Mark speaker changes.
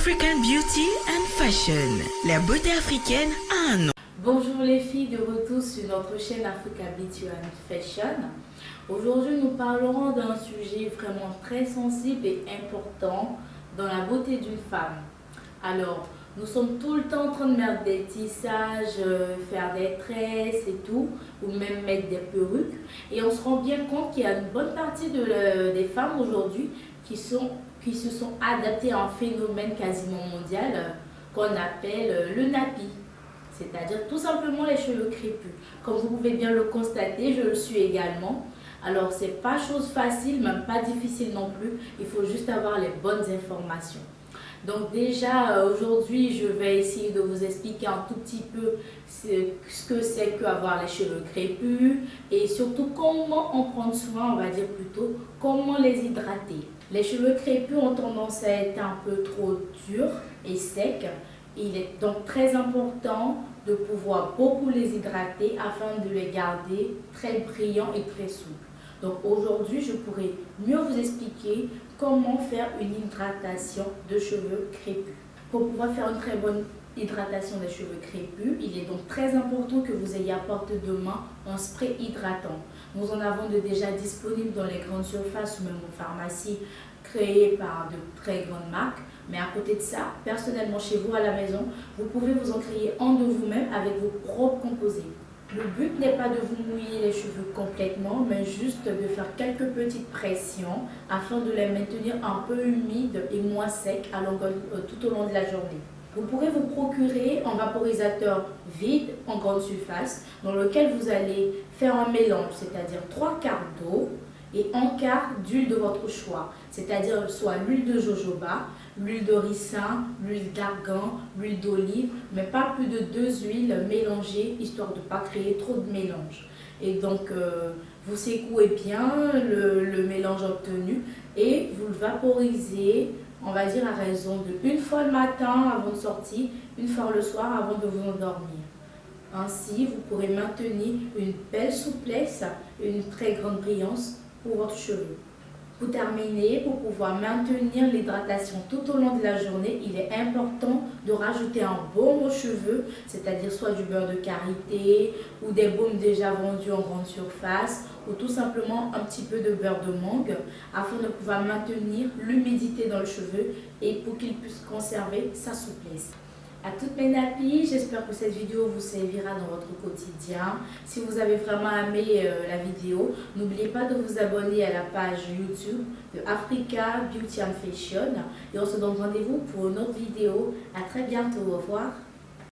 Speaker 1: African Beauty and Fashion. La beauté africaine a un nom.
Speaker 2: Bonjour les filles, de retour sur notre chaîne Africa Beauty and Fashion. Aujourd'hui, nous parlerons d'un sujet vraiment très sensible et important dans la beauté d'une femme. Alors, nous sommes tout le temps en train de mettre des tissages, faire des tresses et tout, ou même mettre des perruques. Et on se rend bien compte qu'il y a une bonne partie des femmes aujourd'hui qui se sont adaptées à un phénomène quasiment mondial qu'on appelle le nappy. C'est-à-dire tout simplement les cheveux crépus. Comme vous pouvez bien le constater, je le suis également. Alors, c'est pas chose facile, même pas difficile non plus. Il faut juste avoir les bonnes informations. Donc déjà, aujourd'hui, je vais essayer de vous expliquer un tout petit peu ce que c'est qu'avoir les cheveux crépus et surtout comment en prendre soin, on va dire plutôt, comment les hydrater. Les cheveux crépus ont tendance à être un peu trop durs et secs. Il est donc très important de pouvoir beaucoup les hydrater afin de les garder très brillants et très souples. Donc aujourd'hui, je pourrais mieux vous expliquer comment faire une hydratation de cheveux crépus. Pour pouvoir faire une très bonne hydratation des cheveux crépus, il est donc très important que vous ayez à portée de main un spray hydratant. Nous en avons déjà disponibles dans les grandes surfaces ou même en pharmacie, créés par de très grandes marques. Mais à côté de ça, personnellement chez vous à la maison, vous pouvez vous en créer un de vous-même avec vos propres composés. Le but n'est pas de vous mouiller les cheveux complètement, mais juste de faire quelques petites pressions afin de les maintenir un peu humides et moins secs tout au long de la journée. Vous pourrez vous procurer un vaporisateur vide en grande surface dans lequel vous allez faire un mélange, c'est-à-dire 3/4 d'eau et 1/4 d'huile de votre choix, c'est-à-dire soit l'huile de jojoba, l'huile de ricin, l'huile d'argan, l'huile d'olive, mais pas plus de 2 huiles mélangées, histoire de ne pas créer trop de mélange. Et donc, vous secouez bien le mélange obtenu et vous le vaporisez, on va dire à raison de 1 fois le matin avant de sortir, 1 fois le soir avant de vous endormir. Ainsi, vous pourrez maintenir une belle souplesse et une très grande brillance pour votre cheveu. Pour terminer, pour pouvoir maintenir l'hydratation tout au long de la journée, il est important de rajouter un baume aux cheveux, c'est-à-dire soit du beurre de karité ou des baumes déjà vendus en grande surface ou tout simplement un petit peu de beurre de mangue afin de pouvoir maintenir l'humidité dans le cheveu et pour qu'il puisse conserver sa souplesse. À toutes mes nappies, j'espère que cette vidéo vous servira dans votre quotidien. Si vous avez vraiment aimé la vidéo, n'oubliez pas de vous abonner à la page YouTube de Africa Beauty and Fashion. Et on se donne rendez-vous pour une autre vidéo. À très bientôt. Au revoir.